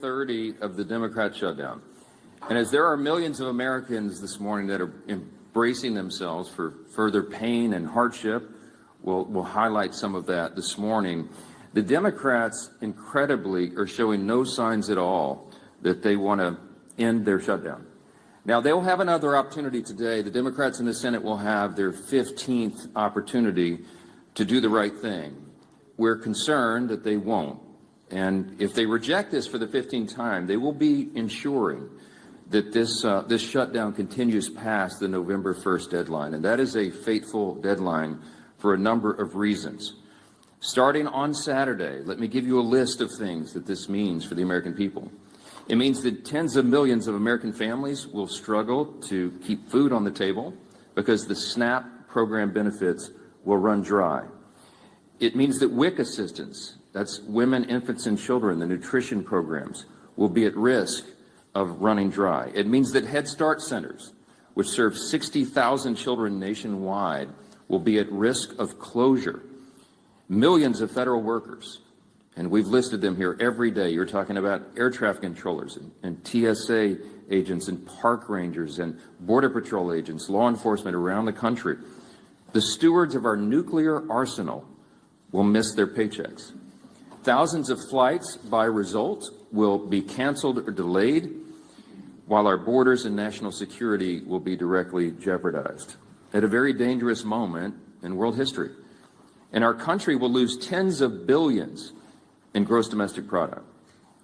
30 of the Democrat shutdown. And as there are millions of Americans this morning that are embracing themselves for further pain and hardship, we'll highlight some of that this morning. The Democrats, incredibly, are showing no signs at all that they want to end their shutdown. Now, they'll have another opportunity today. The Democrats in the Senate will have their 15th opportunity to do the right thing. We're concerned that they won't. And if they reject this for the 15th time, they will be ensuring that this shutdown continues past the November 1st deadline. And that is a fateful deadline for a number of reasons. Starting on Saturday, let me give you a list of things that this means for the American people. It means that tens of millions of American families will struggle to keep food on the table because the SNAP program benefits will run dry. It means that WIC assistance, that's women, infants, and children, the nutrition programs, will be at risk of running dry. It means that Head Start centers, which serve 60,000 children nationwide, will be at risk of closure. Millions of federal workers, and we've listed them here every day. You're talking about air traffic controllers and TSA agents and park rangers and Border Patrol agents, law enforcement around the country. The stewards of our nuclear arsenal will miss their paychecks. Thousands of flights, by result, will be canceled or delayed, while our borders and national security will be directly jeopardized at a very dangerous moment in world history. And our country will lose tens of billions in gross domestic product.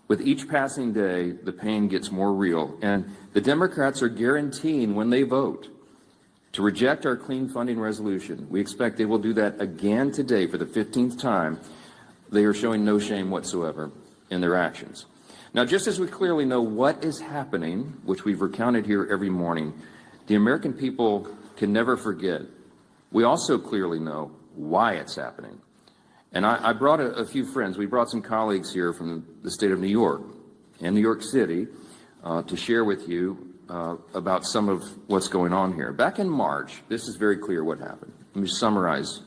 With each passing day, the pain gets more real. And the Democrats are guaranteeing when they vote to reject our clean funding resolution. We expect they will do that again today for the 15th time. They are showing no shame whatsoever in their actions. Now, just as we clearly know what is happening, which we've recounted here every morning, the American people can never forget. We also clearly know why it's happening. And I brought a few friends. We brought some colleagues here from the state of New York and New York City to share with you about some of what's going on here. Back in March, this is very clear what happened. Let me summarize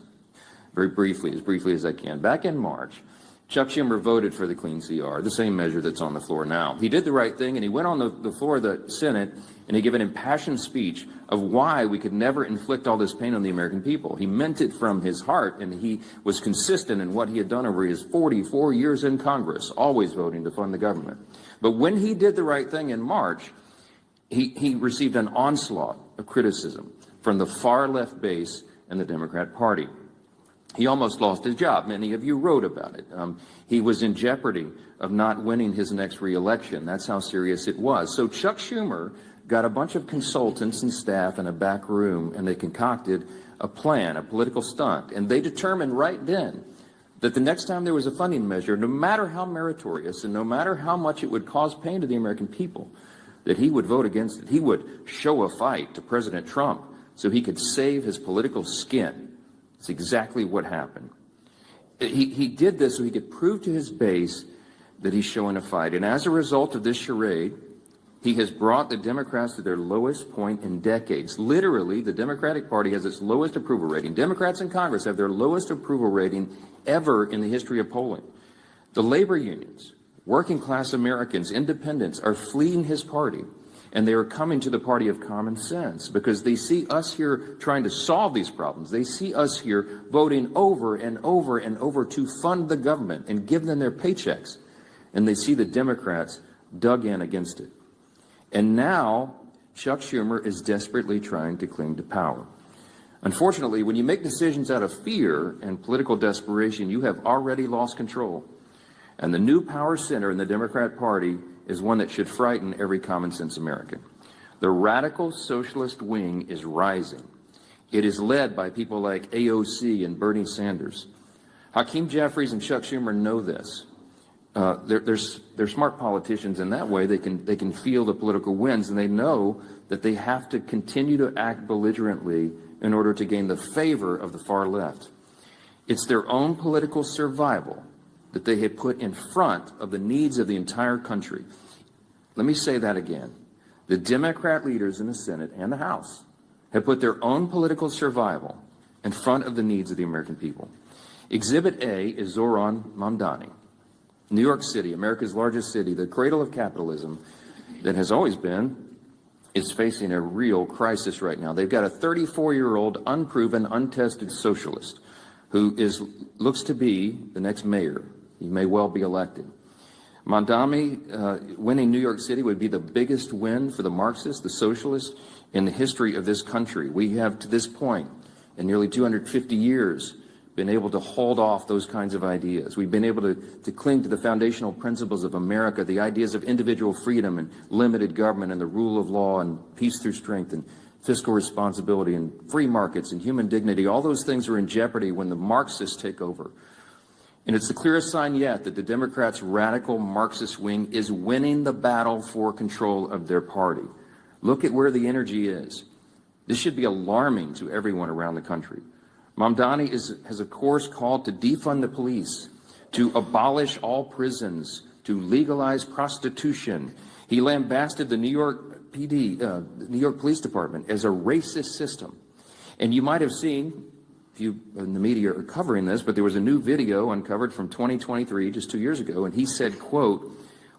very briefly as I can. Back in March, Chuck Schumer voted for the clean CR, the same measure that's on the floor now. He did the right thing, and he went on the floor of the Senate, and he gave an impassioned speech of why we could never inflict all this pain on the American people. He meant it from his heart, and he was consistent in what he had done over his 44 years in Congress, always voting to fund the government. But when he did the right thing in March, he received an onslaught of criticism from the far left base and the Democrat Party. He almost lost his job. Many of you wrote about it. He was in jeopardy of not winning his next re-election. That's how serious it was. So Chuck Schumer got a bunch of consultants and staff in a back room, and they concocted a plan, a political stunt. And they determined right then that the next time there was a funding measure, no matter how meritorious and no matter how much it would cause pain to the American people, that he would vote against it. He would show a fight to President Trump so he could save his political skin. It's exactly what happened. He did this so he could prove to his base that he's showing a fight. And as a result of this charade, he has brought the Democrats to their lowest point in decades. Literally, the Democratic Party has its lowest approval rating. Democrats in Congress have their lowest approval rating ever in the history of polling. The labor unions, working class Americans, independents are fleeing his party. And they are coming to the party of common sense because they see us here trying to solve these problems. They see us here voting over and over and over to fund the government and give them their paychecks. And they see the Democrats dug in against it. And now Chuck Schumer is desperately trying to cling to power. Unfortunately, when you make decisions out of fear and political desperation, you have already lost control. And the new power center in the Democrat Party is one that should frighten every common sense American. The radical socialist wing is rising. It is led by people like AOC and Bernie Sanders. Hakeem Jeffries and Chuck Schumer know this. They're smart politicians in that way. They can feel the political winds, and they know that they have to continue to act belligerently in order to gain the favor of the far left. It's their own political survival that they have put in front of the needs of the entire country. Let me say that again. The Democrat leaders in the Senate and the House have put their own political survival in front of the needs of the American people. Exhibit A is Zohran Mamdani. New York City, America's largest city, the cradle of capitalism that has always been, is facing a real crisis right now. They've got a 34-year-old, unproven, untested socialist who looks to be the next mayor. He may well be elected. Mamdani winning New York City would be the biggest win for the Marxists, the socialists, in the history of this country. We have, to this point, in nearly 250 years, been able to hold off those kinds of ideas. We've been able to cling to the foundational principles of America, the ideas of individual freedom and limited government and the rule of law and peace through strength and fiscal responsibility and free markets and human dignity. All those things are in jeopardy when the Marxists take over. And it's the clearest sign yet that the Democrats' radical Marxist wing is winning the battle for control of their party. Look at where the energy is. This should be alarming to everyone around the country. Mamdani has, of course, called to defund the police, to abolish all prisons, to legalize prostitution. He lambasted the New York PD, the New York Police Department, as a racist system. And you might have seen, if you in the media are covering this, but there was a new video uncovered from 2023, just 2 years ago, and he said, quote,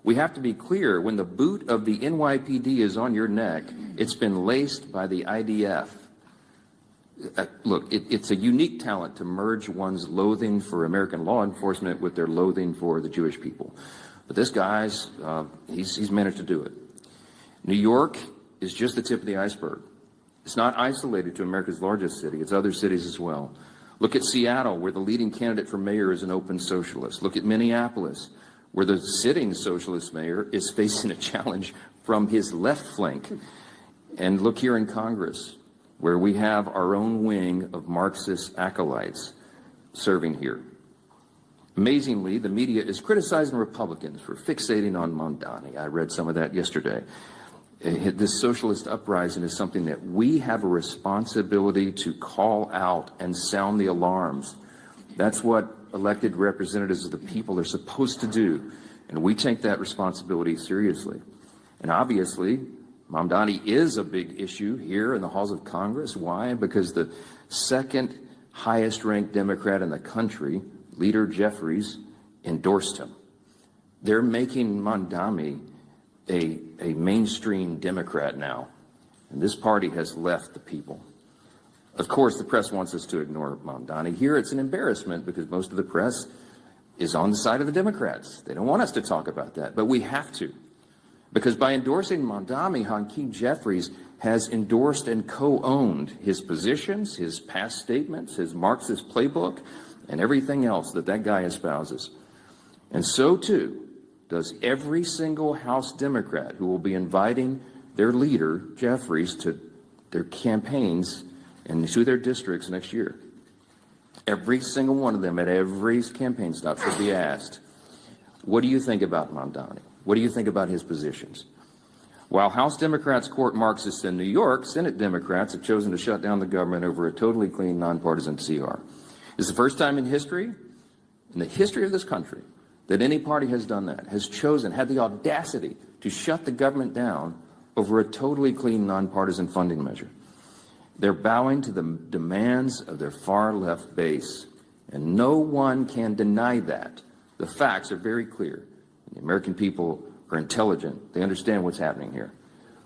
"We have to be clear, when the boot of the NYPD is on your neck, it's been laced by the IDF. Look, it's a unique talent to merge one's loathing for American law enforcement with their loathing for the Jewish people. But this guy's, he's managed to do it. New York is just the tip of the iceberg. It's not isolated to America's largest city. It's other cities as well. Look at Seattle, where the leading candidate for mayor is an open socialist. Look at Minneapolis, where the sitting socialist mayor is facing a challenge from his left flank. And look here in Congress, where we have our own wing of Marxist acolytes serving here. Amazingly, the media is criticizing Republicans for fixating on Mamdani. I read some of that yesterday. This socialist uprising is something that we have a responsibility to call out and sound the alarms. That's what elected representatives of the people are supposed to do, and we take that responsibility seriously. And obviously, Mamdani is a big issue here in the halls of Congress. Why? Because the second highest ranked Democrat in the country, Leader Jeffries, endorsed him. They're making Mamdani a mainstream Democrat now, and this party has left the people. Of course, the press wants us to ignore Mamdani. Here it's an embarrassment because most of the press is on the side of the Democrats. They don't want us to talk about that, but we have to. Because by endorsing Mamdani, Hakeem Jeffries has endorsed and co-owned his positions, his past statements, his Marxist playbook, and everything else that that guy espouses. And so, too, does every single House Democrat who will be inviting their leader, Jeffries, to their campaigns and to their districts next year. Every single one of them at every campaign stop should be asked, what do you think about Mamdani? What do you think about his positions? While House Democrats court Marxists in New York, Senate Democrats have chosen to shut down the government over a totally clean, nonpartisan CR. It's the first time in history, in the history of this country, that any party has done that, has chosen, had the audacity to shut the government down over a totally clean, nonpartisan funding measure. They're bowing to the demands of their far-left base, and no one can deny that. The facts are very clear. The American people are intelligent. They understand what's happening here.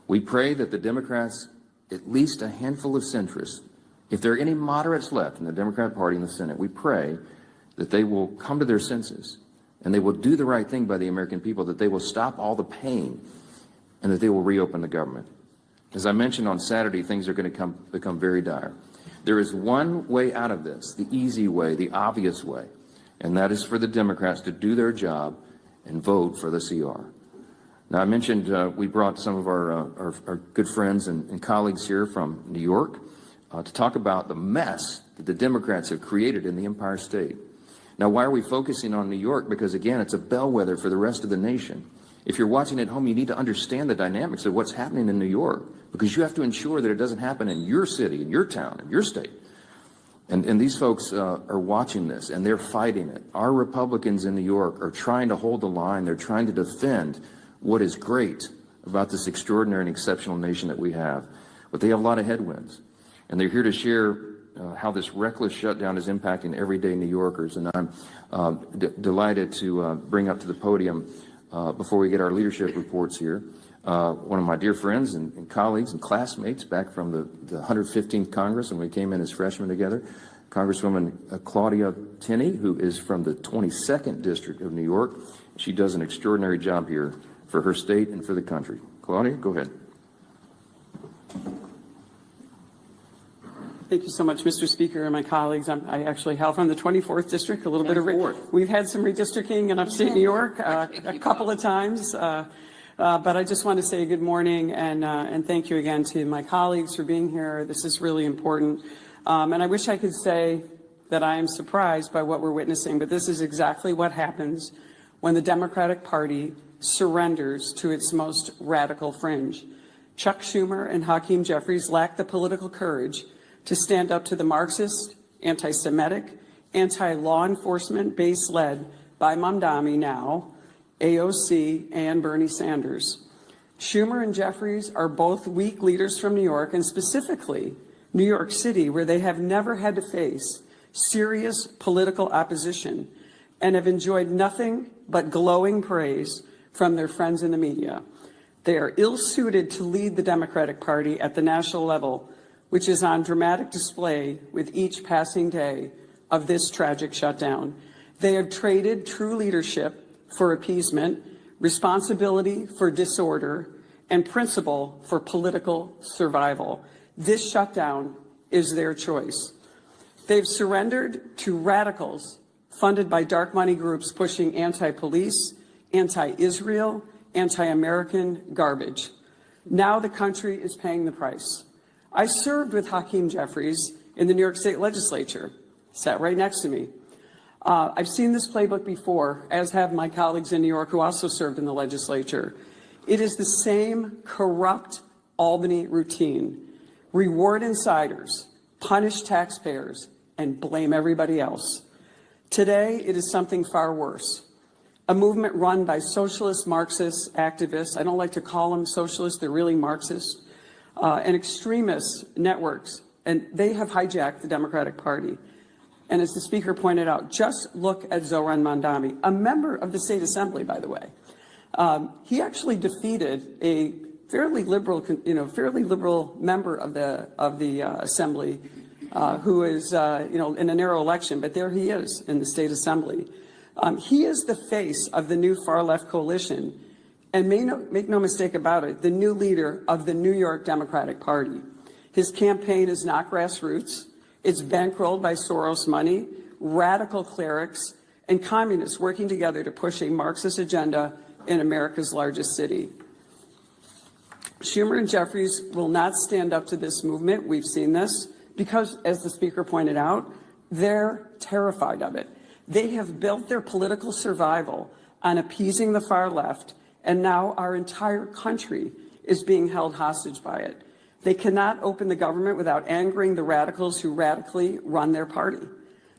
We pray that the Democrats, at least a handful of centrists, if there are any moderates left in the Democrat Party in the Senate, we pray that they will come to their senses and they will do the right thing by the American people, that they will stop all the pain and that they will reopen the government. As I mentioned on Saturday, things are going to become very dire. There is one way out of this, the easy way, the obvious way, and that is for the Democrats to do their job and vote for the CR. Now, I mentioned we brought some of our good friends and colleagues here from New York to talk about the mess that the Democrats have created in the Empire State. Now, why are we focusing on New York? Because, again, it's a bellwether for the rest of the nation. If you're watching at home, you need to understand the dynamics of what's happening in New York, because you have to ensure that it doesn't happen in your city, in your town, in your state. And these folks are watching this, and they're fighting it. Our Republicans in New York are trying to hold the line. They're trying to defend what is great about this extraordinary and exceptional nation that we have. But they have a lot of headwinds, and they're here to share how this reckless shutdown is impacting everyday New Yorkers. And I'm delighted to bring up to the podium, before we get our leadership reports here, one of my dear friends and colleagues and classmates back from the 115th Congress when we came in as freshmen together, Congresswoman Claudia Tenney, who is from the 22nd District of New York. She does an extraordinary job here for her state and for the country. Claudia, go ahead. Thank you so much, Mr. Speaker and my colleagues. I actually hail from the 24th District, a little bit of we've had some redistricting in upstate New York a couple of times, but I just want to say good morning and thank you again to my colleagues for being here. This is really important, and I wish I could say that I am surprised by what we're witnessing, but this is exactly what happens when the Democratic Party surrenders to its most radical fringe. Chuck Schumer and Hakeem Jeffries lack the political courage to stand up to the Marxist, anti-Semitic, anti-law enforcement base led by Mamdani now, AOC, and Bernie Sanders. Schumer and Jeffries are both weak leaders from New York, and specifically New York City, where they have never had to face serious political opposition and have enjoyed nothing but glowing praise from their friends in the media. They are ill-suited to lead the Democratic Party at the national level, which is on dramatic display with each passing day of this tragic shutdown. They have traded true leadership for appeasement, responsibility for disorder, and principle for political survival. This shutdown is their choice. They've surrendered to radicals funded by dark money groups pushing anti-police, anti-Israel, anti-American garbage. Now the country is paying the price. I served with Hakeem Jeffries in the New York State Legislature, sat right next to me. I've seen this playbook before, as have my colleagues in New York who also served in the legislature. It is the same corrupt Albany routine. Reward insiders, punish taxpayers, and blame everybody else. Today, it is something far worse. A movement run by socialist Marxist activists. I don't like to call them socialists, they're really Marxist. And extremist networks, and they have hijacked the Democratic Party. And as the Speaker pointed out, just look at Zohran Mamdani, a member of the State Assembly, by the way. He actually defeated a fairly liberal member of the Assembly, who is, in a narrow election, but there he is in the State Assembly. He is the face of the new far-left coalition. And make no mistake about it, the new leader of the New York Democratic Party. His campaign is not grassroots. It's bankrolled by Soros money, radical clerics, and communists working together to push a Marxist agenda in America's largest city. Schumer and Jeffries will not stand up to this movement. We've seen this because, as the Speaker pointed out, they're terrified of it. They have built their political survival on appeasing the far left, and now our entire country is being held hostage by it. They cannot open the government without angering the radicals who radically run their party.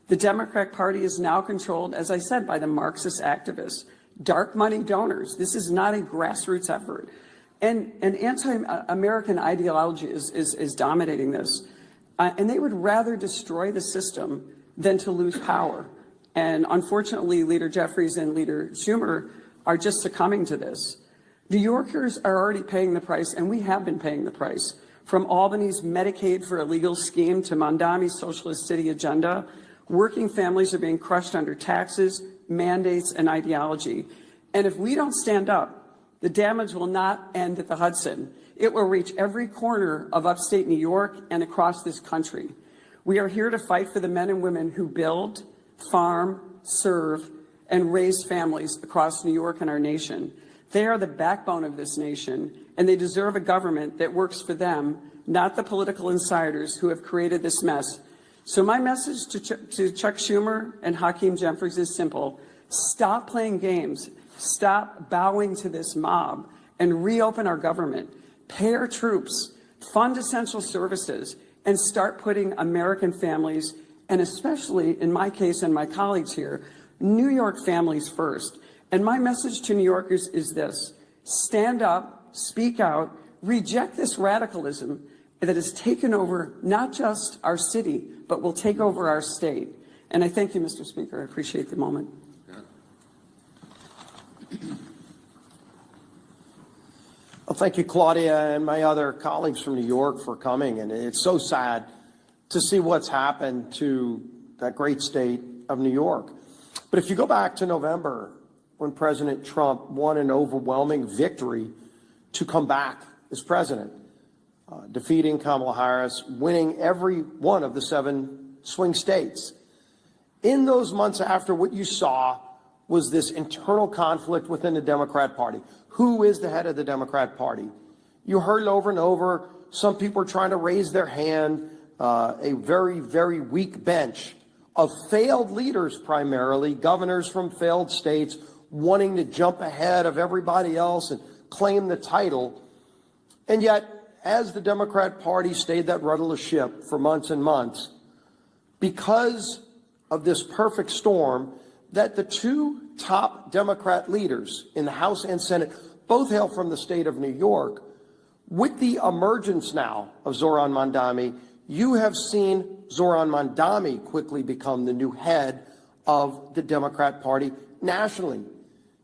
The Democratic Party is now controlled, as I said, by the Marxist activists, dark money donors. This is not a grassroots effort. And anti-American ideology is dominating this. And they would rather destroy the system than to lose power. And unfortunately, Leader Jeffries and Leader Schumer are just succumbing to this. New Yorkers are already paying the price, and we have been paying the price. From Albany's Medicaid for illegal scheme to Mamdani's socialist city agenda, working families are being crushed under taxes, mandates, and ideology. And if we don't stand up, the damage will not end at the Hudson. It will reach every corner of upstate New York and across this country. We are here to fight for the men and women who build, farm, serve, and raise families across New York and our nation. They are the backbone of this nation, and they deserve a government that works for them, not the political insiders who have created this mess. So my message to Chuck Schumer and Hakeem Jeffries is simple. Stop playing games. Stop bowing to this mob and reopen our government. Pay our troops, fund essential services, and start putting American families, and especially in my case and my colleagues here, New York families first. And my message to New Yorkers is this: stand up, speak out, reject this radicalism, that has taken over not just our city, but will take over our state. And I thank you, Mr. Speaker. I appreciate the moment. Well, thank you, Claudia, and my other colleagues from New York for coming. And it's so sad to see what's happened to that great state of New York. But if you go back to November, when President Trump won an overwhelming victory to come back as president, defeating Kamala Harris, winning every one of the 7 swing states. In those months after, what you saw was this internal conflict within the Democrat Party. Who is the head of the Democrat Party? You heard it over and over. Some people are trying to raise their hand. A very, very weak bench of failed leaders, primarily governors from failed states, wanting to jump ahead of everybody else and claim the title. And yet, as the Democrat Party stayed that rudderless ship for months and months, because of this perfect storm, that the 2 top Democrat leaders in the House and Senate both hail from the state of New York. With the emergence now of Zohran Mamdani, you have seen Zohran Mamdani quickly become the new head of the Democrat Party nationally,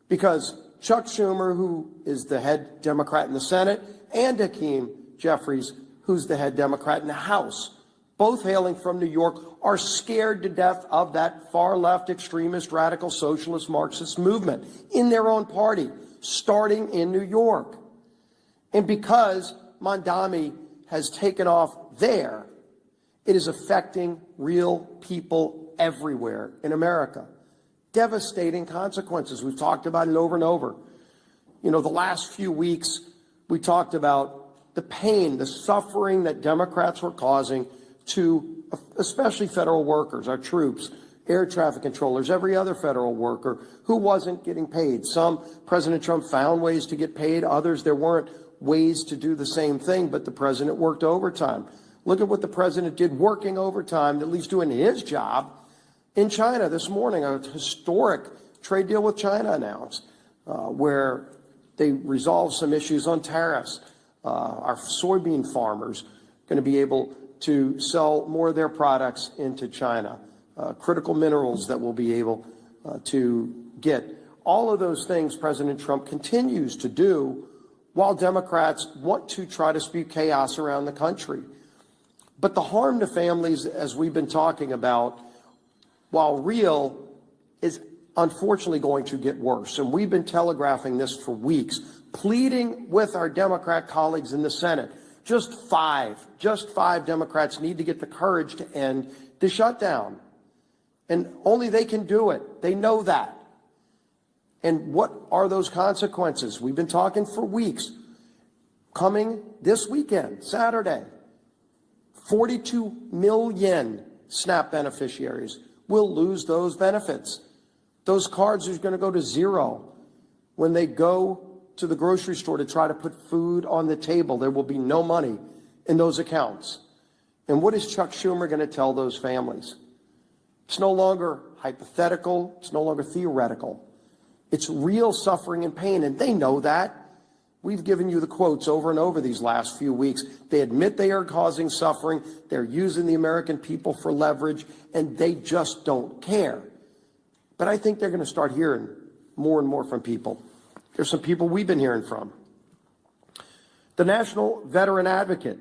because Chuck Schumer, who is the head Democrat in the Senate, and Hakeem Jeffries, who's the head Democrat in the House, both hailing from New York, are scared to death of that far-left extremist, radical, socialist, Marxist movement in their own party, starting in New York. And because Mamdani has taken off there, it is affecting real people everywhere in America. Devastating consequences. We've talked about it over and over. You know, the last few weeks, we talked about the pain, the suffering that Democrats were causing to especially federal workers, our troops, air traffic controllers, every other federal worker who wasn't getting paid. Some, President Trump found ways to get paid. Others, there weren't ways to do the same thing, but the president worked overtime. Look at what the president did working overtime, at least doing his job, in China this morning. A historic trade deal with China announced, where they resolved some issues on tariffs. Our soybean farmers going to be able to sell more of their products into China. Critical minerals that we'll be able to get. All of those things President Trump continues to do while Democrats want to try to spew chaos around the country. But the harm to families, as we've been talking about, while real, is unfortunately going to get worse. And we've been telegraphing this for weeks, pleading with our Democrat colleagues in the Senate. Just five Democrats need to get the courage to end the shutdown. And only they can do it. They know that. And what are those consequences? We've been talking for weeks. Coming this weekend, Saturday, 42 million SNAP beneficiaries will lose those benefits. Those cards are going to go to zero. When they go to the grocery store to try to put food on the table, there will be no money in those accounts. And what is Chuck Schumer going to tell those families? It's no longer hypothetical. It's no longer theoretical. It's real suffering and pain, and they know that. We've given you the quotes over and over these last few weeks. They admit they are causing suffering. They're using the American people for leverage, and they just don't care. But I think they're going to start hearing more and more from people. There's some people we've been hearing from. The National Veteran Advocate,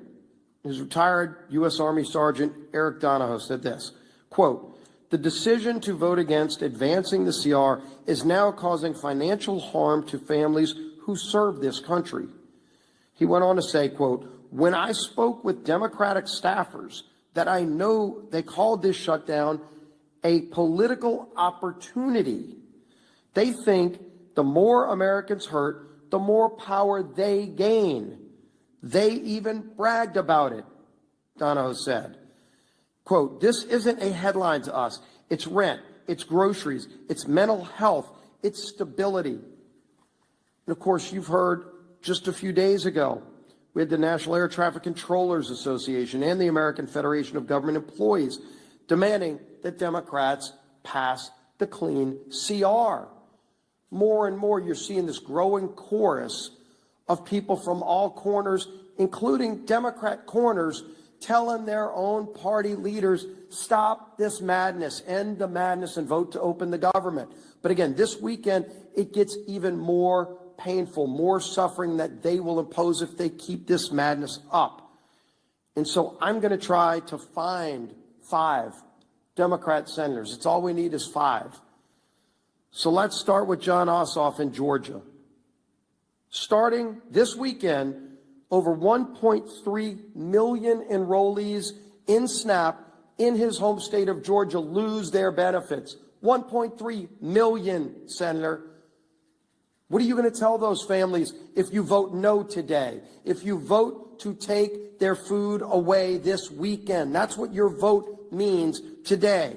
his retired U.S. Army Sergeant Eric Donahoe, said this, quote, "The decision to vote against advancing the CR is now causing financial harm to families who serve this country." He went on to say, quote, "When I spoke with Democratic staffers that I know they called this shutdown a political opportunity. They think the more Americans hurt, the more power they gain. They even bragged about it," Donahoe said. Quote, "This isn't a headline to us. It's rent, it's groceries, it's mental health, it's stability." And of course, you've heard just a few days ago, we had the National Air Traffic Controllers Association and the American Federation of Government Employees demanding that Democrats pass the clean CR. More and more, you're seeing this growing chorus of people from all corners, including Democrat corners, telling their own party leaders, stop this madness, end the madness, and vote to open the government. But again, this weekend, it gets even more painful, more suffering that they will impose if they keep this madness up. And so I'm going to try to find 5 Democrat senators. It's all we need is 5. So let's start with John Ossoff in Georgia. Starting this weekend, over 1.3 million enrollees in SNAP in his home state of Georgia lose their benefits. 1.3 million, Senator. What are you going to tell those families if you vote no today? If you vote to take their food away this weekend? That's what your vote means today.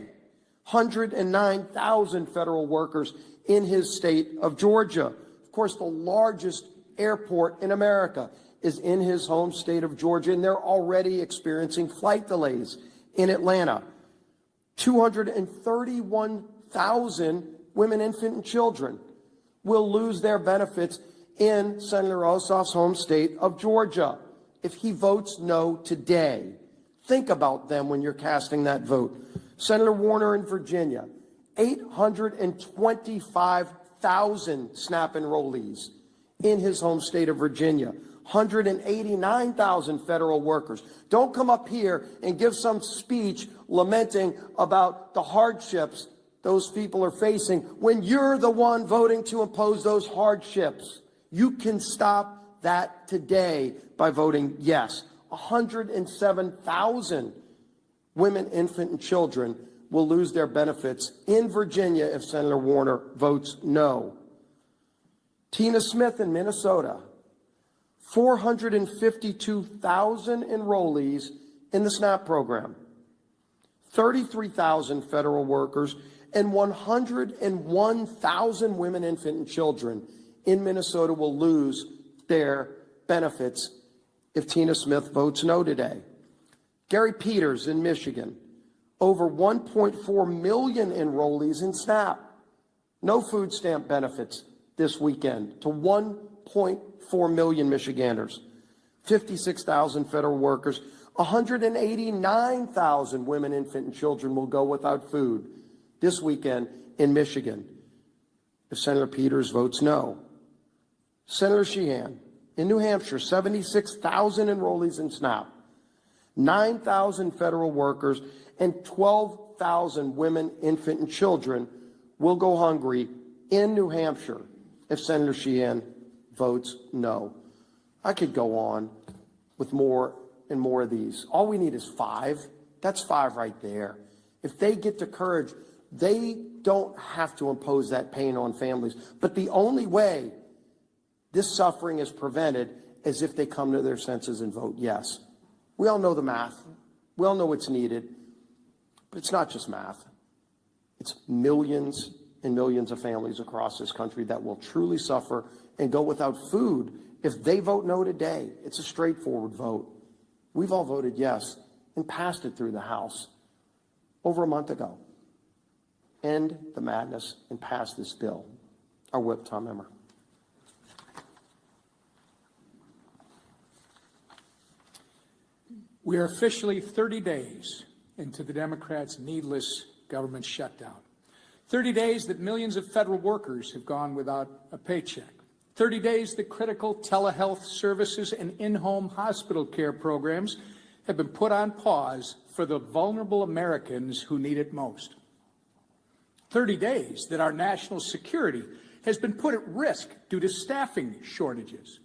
109,000 federal workers in his state of Georgia. Of course, the largest airport in America is in his home state of Georgia, and they're already experiencing flight delays in Atlanta. 231,000 women, infant, and children will lose their benefits in Senator Ossoff's home state of Georgia if he votes no today. Think about them when you're casting that vote. Senator Warner in Virginia, 825,000 SNAP enrollees in his home state of Virginia. 189,000 federal workers. Don't come up here and give some speech lamenting about the hardships those people are facing when you're the one voting to impose those hardships. You can stop that today by voting yes. 107,000 women, infant, and children will lose their benefits in Virginia if Senator Warner votes no. Tina Smith in Minnesota, 452,000 enrollees in the SNAP program, 33,000 federal workers, and 101,000 women, infant, and children in Minnesota will lose their benefits if Tina Smith votes no today. Gary Peters in Michigan, over 1.4 million enrollees in SNAP. No food stamp benefits this weekend to 1.4 million Michiganders. 56,000 federal workers, 189,000 women, infant, and children will go without food this weekend in Michigan if Senator Peters votes no. Senator Sheehan in New Hampshire, 76,000 enrollees in SNAP, 9,000 federal workers, and 12,000 women, infant, and children will go hungry in New Hampshire if Senator Sheehan votes no. I could go on with more and more of these. All we need is 5. That's 5 right there. If they get the courage, they don't have to impose that pain on families. But the only way this suffering is prevented is if they come to their senses and vote yes. We all know the math. We all know what's needed. But it's not just math. It's millions and millions of families across this country that will truly suffer and go without food if they vote no today. It's a straightforward vote. We've all voted yes and passed it through the House over a month ago. End the madness and pass this bill. Our whip, Tom Emmer. We are officially 30 days into the Democrats' needless government shutdown. 30 days that millions of federal workers have gone without a paycheck. 30 days that critical telehealth services and in-home hospital care programs have been put on pause for the vulnerable Americans who need it most. 30 days that our national security has been put at risk due to staffing shortages.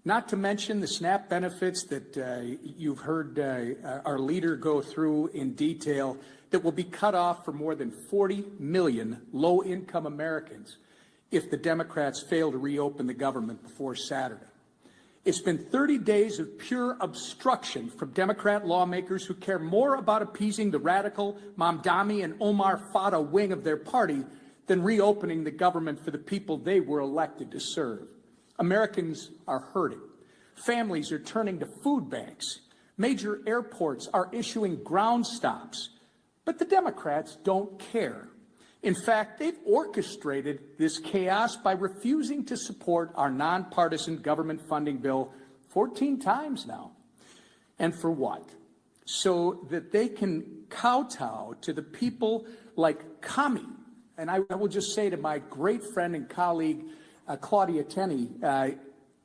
Not to mention the SNAP benefits that you've heard our leader go through in detail that will be cut off for more than 40 million low-income Americans if the Democrats fail to reopen the government before Saturday. It's been 30 days of pure obstruction from Democrat lawmakers who care more about appeasing the radical Mamdani and Omar Fata wing of their party than reopening the government for the people they were elected to serve. Americans are hurting. Families are turning to food banks. Major airports are issuing ground stops. But the Democrats don't care. In fact, they've orchestrated this chaos by refusing to support our nonpartisan government funding bill 14 times now. And for what? So that they can kowtow to the people like Kami. And I will just say to my great friend and colleague, Claudia Tenney,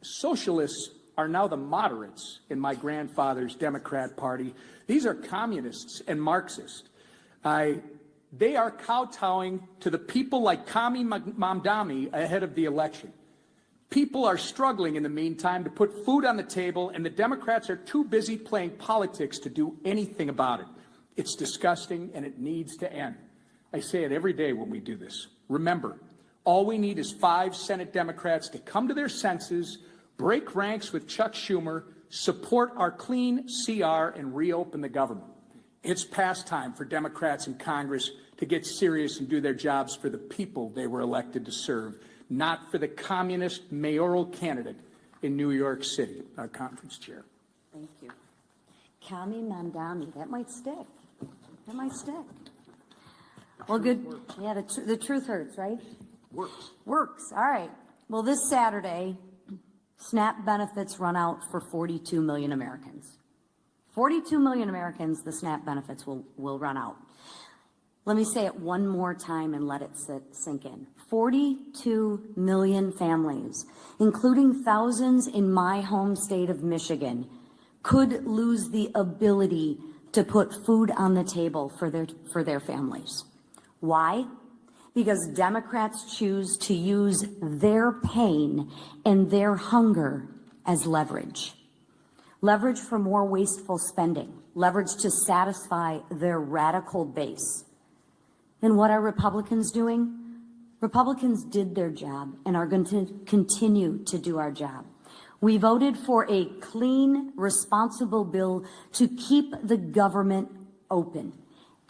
socialists are now the moderates in my grandfather's Democrat Party. These are communists and Marxists. They are kowtowing to the people like Kami Mamdani ahead of the election. People are struggling in the meantime to put food on the table, and the Democrats are too busy playing politics to do anything about it. It's disgusting, and it needs to end. I say it every day when we do this. Remember, all we need is 5 Senate Democrats to come to their senses, break ranks with Chuck Schumer, support our clean CR, and reopen the government. It's past time for Democrats in Congress to get serious and do their jobs for the people they were elected to serve, not for the communist mayoral candidate in New York City, our conference chair. Thank you. Kami Mamdani, that might stick. That might stick. Well, good. Yeah, the truth hurts, right? Works. Works. All right. Well, this Saturday, SNAP benefits run out for 42 million Americans. 42 million Americans, the SNAP benefits will run out. Let me say it one more time and let it sink in. 42 million families, including thousands in my home state of Michigan, could lose the ability to put food on the table for their families. Why? Because Democrats choose to use their pain and their hunger as leverage. Leverage for more wasteful spending, leverage to satisfy their radical base. And what are Republicans doing? Republicans did their job and are going to continue to do our job. We voted for a clean, responsible bill to keep the government open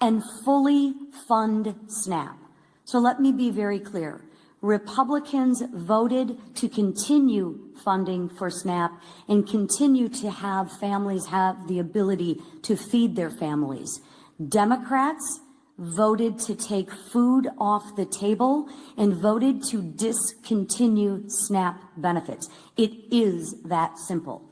and fully fund SNAP. So let me be very clear. Republicans voted to continue funding for SNAP and continue to have families have the ability to feed their families. Democrats voted to take food off the table and voted to discontinue SNAP benefits. It is that simple.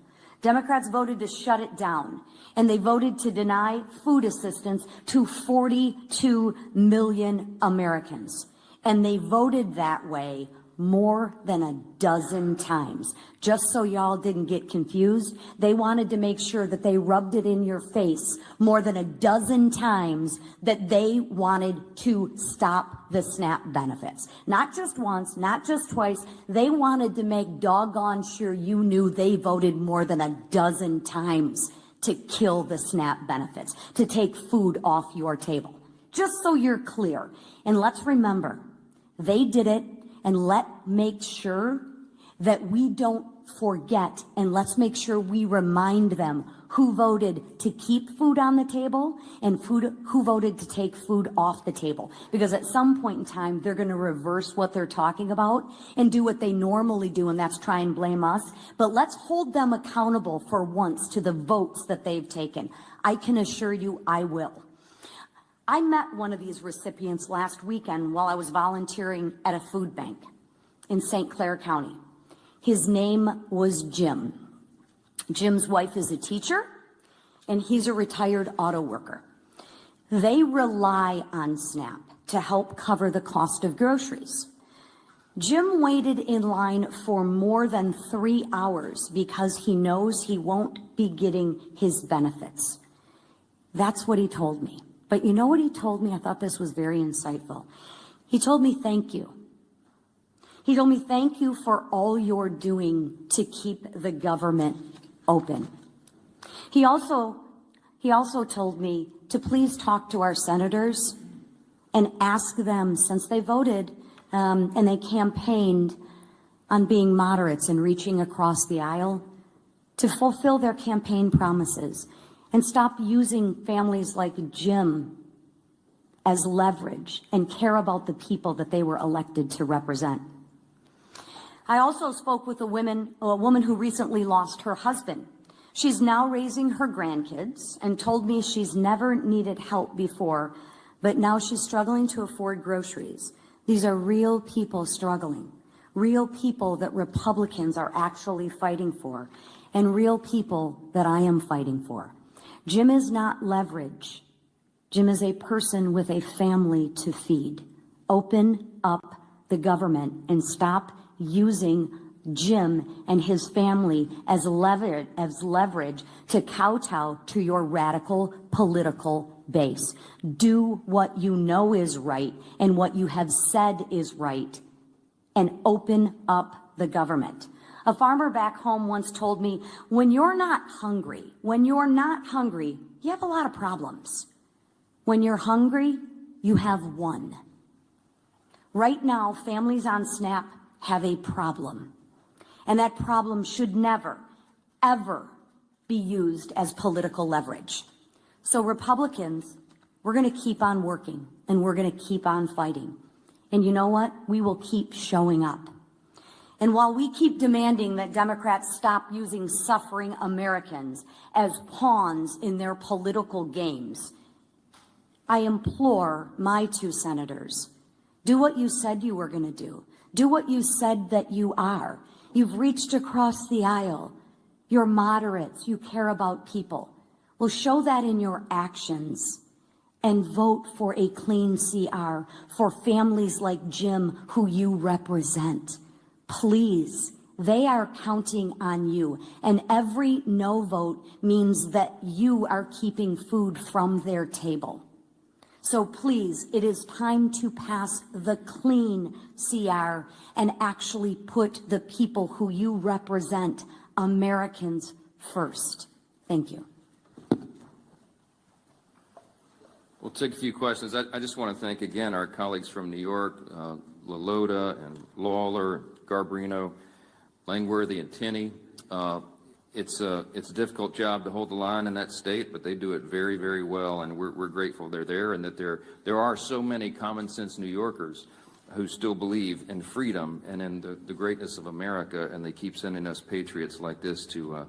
Democrats voted to shut it down, and they voted to deny food assistance to 42 million Americans. And they voted that way more than a dozen times. Just so y'all didn't get confused, they wanted to make sure that they rubbed it in your face more than a dozen times that they wanted to stop the SNAP benefits. Not just once, not just twice. They wanted to make doggone sure you knew they voted more than a dozen times to kill the SNAP benefits, to take food off your table. Just so you're clear. And let's remember, they did it, and make sure that we don't forget, and let's make sure we remind them who voted to keep food on the table and who voted to take food off the table. Because at some point in time, they're going to reverse what they're talking about and do what they normally do, and that's try and blame us. But let's hold them accountable for once to the votes that they've taken. I can assure you I will. I met one of these recipients last weekend while I was volunteering at a food bank in St. Clair County. His name was Jim. Jim's wife is a teacher, and he's a retired auto worker. They rely on SNAP to help cover the cost of groceries. Jim waited in line for more than 3 hours because he knows he won't be getting his benefits. That's what he told me. But you know what he told me? I thought this was very insightful. He told me, thank you. He told me, thank you for all you're doing to keep the government open. He also told me to please talk to our senators and ask them, since they voted and they campaigned on being moderates and reaching across the aisle, to fulfill their campaign promises and stop using families like Jim as leverage and care about the people that they were elected to represent. I also spoke with a woman who recently lost her husband. She's now raising her grandkids and told me she's never needed help before, but now she's struggling to afford groceries. These are real people struggling, real people that Republicans are actually fighting for, and real people that I am fighting for. Jim is not leverage. Jim is a person with a family to feed. Open up the government and stop using Jim and his family as leverage to kowtow to your radical political base. Do what you know is right and what you have said is right, and open up the government. A farmer back home once told me, when you're not hungry, you have a lot of problems. When you're hungry, you have one. Right now, families on SNAP have a problem. And that problem should never, ever be used as political leverage. So Republicans, we're going to keep on working and we're going to keep on fighting. And you know what? We will keep showing up. And while we keep demanding that Democrats stop using suffering Americans as pawns in their political games, I implore my two senators, do what you said you were going to do. Do what you said that you are. You've reached across the aisle. You're moderates. You care about people. Well, show that in your actions and vote for a clean CR for families like Jim who you represent. Please, they are counting on you. And every no vote means that you are keeping food from their table. So please, it is time to pass the clean CR and actually put the people who you represent, Americans, first. Thank you. We'll take a few questions. I just want to thank again our colleagues from New York, LaLota and Lawler, Garbarino, Langworthy and Tenney. It's a difficult job to hold the line in that state, but they do it very, very well, and we're grateful they're there, and that there are so many common sense New Yorkers who still believe in freedom and in the greatness of America, and they keep sending us patriots like this to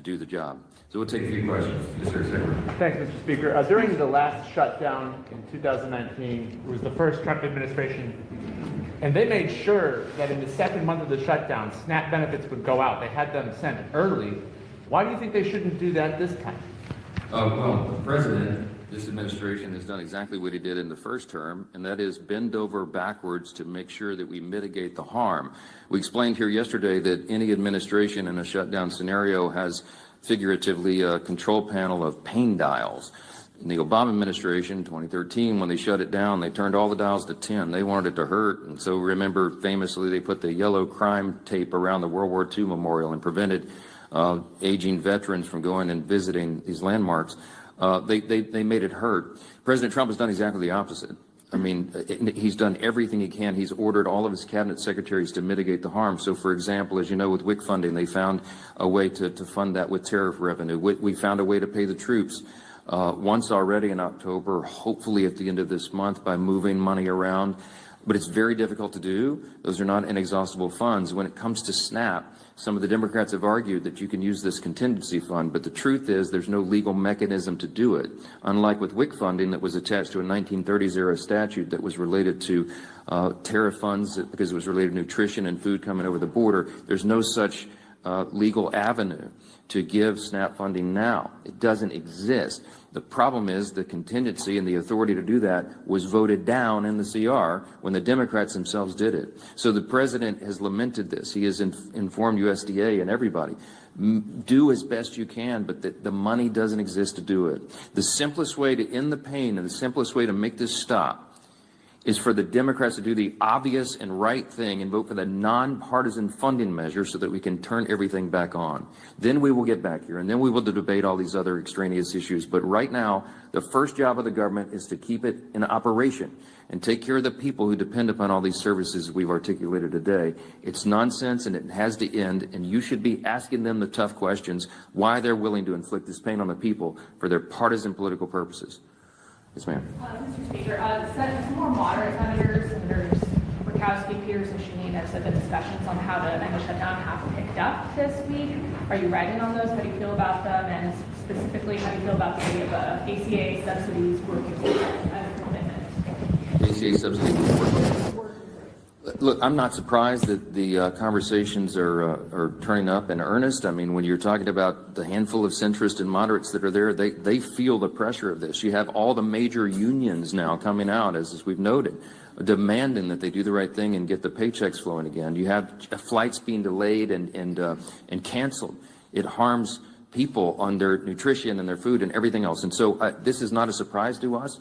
do the job. So we'll take a few questions. Yes, sir, Secretary. Thanks, Mr. Speaker. During the last shutdown in 2019, it was the first Trump administration, and they made sure that in the second month of the shutdown, SNAP benefits would go out. They had them sent early. Why do you think they shouldn't do that this time? Well, the president, this administration has done exactly what he did in the first term, and that is bend over backwards to make sure that we mitigate the harm. We explained here yesterday that any administration in a shutdown scenario has figuratively a control panel of pain dials. In the Obama administration, 2013, when they shut it down, they turned all the dials to 10. They wanted it to hurt. And so remember, famously, they put the yellow crime tape around the World War II memorial and prevented aging veterans from going and visiting these landmarks. They made it hurt. President Trump has done exactly the opposite. I mean, he's done everything he can. He's ordered all of his cabinet secretaries to mitigate the harm. So, for example, as you know, with WIC funding, they found a way to fund that with tariff revenue. We found a way to pay the troops once already in October, hopefully at the end of this month by moving money around. But it's very difficult to do. Those are not inexhaustible funds. When it comes to SNAP, some of the Democrats have argued that you can use this contingency fund, but the truth is there's no legal mechanism to do it. Unlike with WIC funding that was attached to a 1930s era statute that was related to tariff funds because it was related to nutrition and food coming over the border, there's no such legal avenue to give SNAP funding now. It doesn't exist. The problem is the contingency and the authority to do that was voted down in the CR when the Democrats themselves did it. So the president has lamented this. He has informed USDA and everybody. Do as best you can, but the money doesn't exist to do it. The simplest way to end the pain and the simplest way to make this stop is for the Democrats to do the obvious and right thing and vote for the nonpartisan funding measure so that we can turn everything back on. Then we will get back here, and then we will debate all these other extraneous issues. But right now, the first job of the government is to keep it in operation and take care of the people who depend upon all these services we've articulated today. It's nonsense, and it has to end, and you should be asking them the tough questions, why they're willing to inflict this pain on the people for their partisan political purposes. Yes, ma'am. Mr. Speaker, some more moderate Senators Murkowski, Peters, and Shaheen have said the discussions on how to end the shutdown have picked up this week. Are you writing on those? How do you feel about them? And specifically, how do you feel about the idea of ACA subsidies working as a ACA subsidy will work. Look, I'm not surprised that the conversations are turning up in earnest. I mean, when you're talking about the handful of centrists and moderates that are there, they feel the pressure of this. You have all the major unions now coming out, as we've noted, demanding that they do the right thing and get the paychecks flowing again. You have flights being delayed and canceled. It harms people on their nutrition and their food and everything else. And so this is not a surprise to us.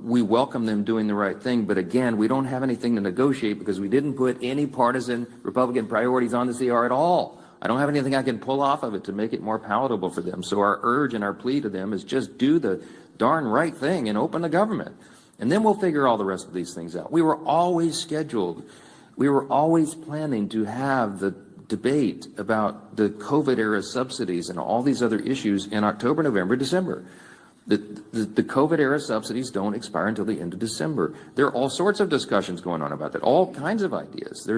We welcome them doing the right thing, but again, we don't have anything to negotiate because we didn't put any partisan Republican priorities on the CR at all. I don't have anything I can pull off of it to make it more palatable for them. So our urge and our plea to them is just do the darn right thing and open the government. And then we'll figure all the rest of these things out. We were always planning to have the debate about the COVID era subsidies and all these other issues in October, November, December. The COVID era subsidies don't expire until the end of December. There are all sorts of discussions going on about that, all kinds of ideas.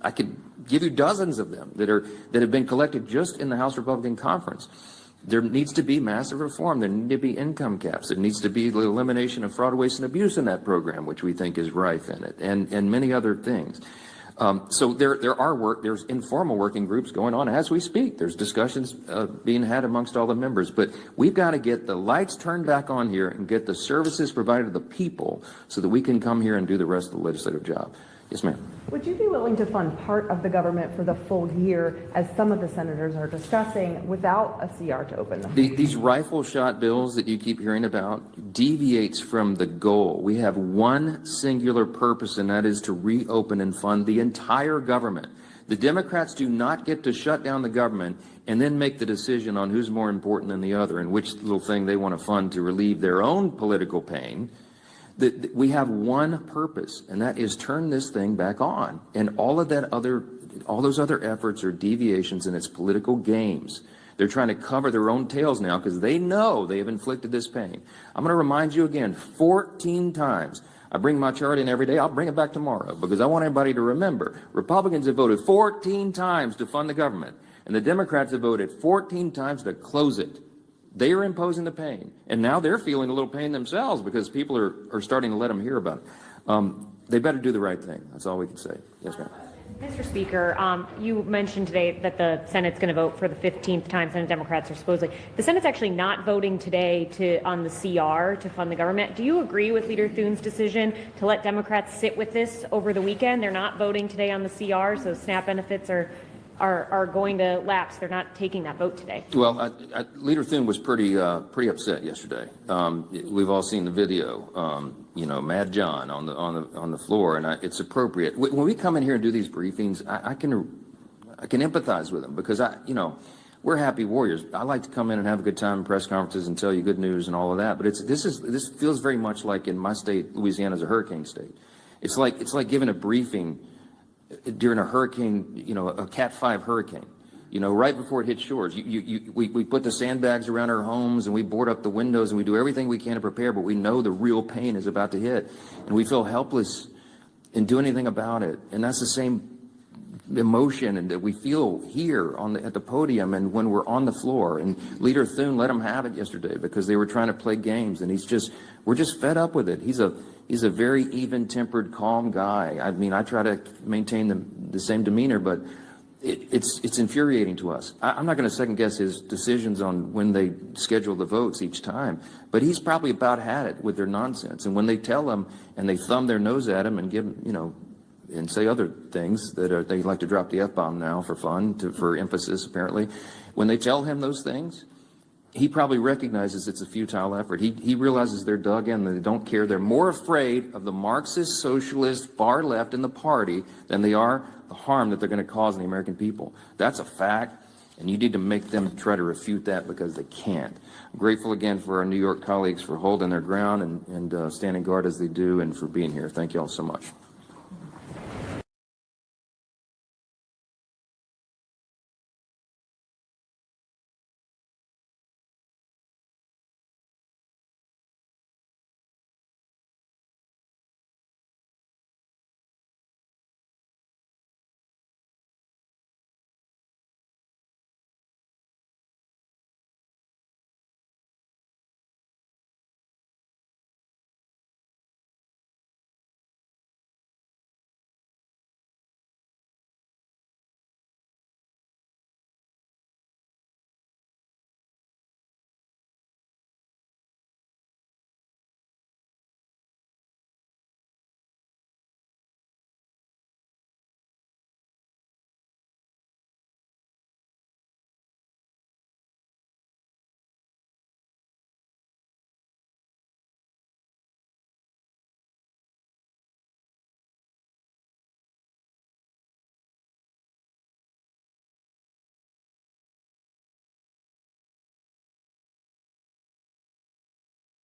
I could give you dozens of them that have been collected just in the House Republican Conference. There needs to be massive reform. There need to be income caps. There needs to be the elimination of fraud, waste, and abuse in that program, which we think is rife in it, and many other things. So there's informal working groups going on as we speak. There's discussions being had amongst all the members, but we've got to get the lights turned back on here and get the services provided to the people so that we can come here and do the rest of the legislative job. Yes, ma'am. Would you be willing to fund part of the government for the full year, as some of the senators are discussing, without a CR to open them? These rifle shot bills that you keep hearing about deviates from the goal. We have one singular purpose, and that is to reopen and fund the entire government. The Democrats do not get to shut down the government and then make the decision on who's more important than the other and which little thing they want to fund to relieve their own political pain. We have one purpose, and that is turn this thing back on. And all those other efforts are deviations, and it's political games. They're trying to cover their own tails now because they know they have inflicted this pain. I'm going to remind you again 14 times. I bring my chart in every day. I'll bring it back tomorrow because I want everybody to remember. Republicans have voted 14 times to fund the government, and the Democrats have voted 14 times to close it. They are imposing the pain, and now they're feeling a little pain themselves because people are starting to let them hear about it. They better do the right thing. That's all we can say. Yes, ma'am. Mr. Speaker, you mentioned today that the Senate's going to vote for the 15th time. Senate Democrats are supposedly. The Senate's actually not voting today on the CR to fund the government. Do you agree with Leader Thune's decision to let Democrats sit with this over the weekend? They're not voting today on the CR, so SNAP benefits are going to lapse. They're not taking that vote today. Well, Leader Thune was pretty upset yesterday. We've all seen the video. Mad John on the floor, and it's appropriate. When we come in here and do these briefings, I can empathize with them because we're happy warriors. I like to come in and have a good time in press conferences and tell you good news and all of that. But this feels very much like in my state, Louisiana is a hurricane state. It's like giving a briefing during a hurricane, a Cat 5 hurricane, right before it hits shores. We put the sandbags around our homes and we board up the windows and we do everything we can to prepare, but we know the real pain is about to hit and we feel helpless in doing anything about it. And that's the same emotion and that we feel here at the podium and when we're on the floor. And Leader Thune let them have it yesterday because they were trying to play games, and we're just fed up with it. He's a very even-tempered, calm guy. I mean, I try to maintain the same demeanor, but it's infuriating to us. I'm not going to second-guess his decisions on when they schedule the votes each time, but he's probably about had it with their nonsense. And when they tell him and they thumb their nose at him and give him, and say other things that they like to drop the F-bomb now for fun, for emphasis apparently, when they tell him those things, he probably recognizes it's a futile effort. He realizes they're dug in, they don't care. They're more afraid of the Marxist, socialist, far left in the party than they are the harm that they're going to cause in the American people. That's a fact, and you need to make them try to refute that because they can't. I'm grateful again for our New York colleagues for holding their ground and standing guard as they do and for being here. Thank you all so much.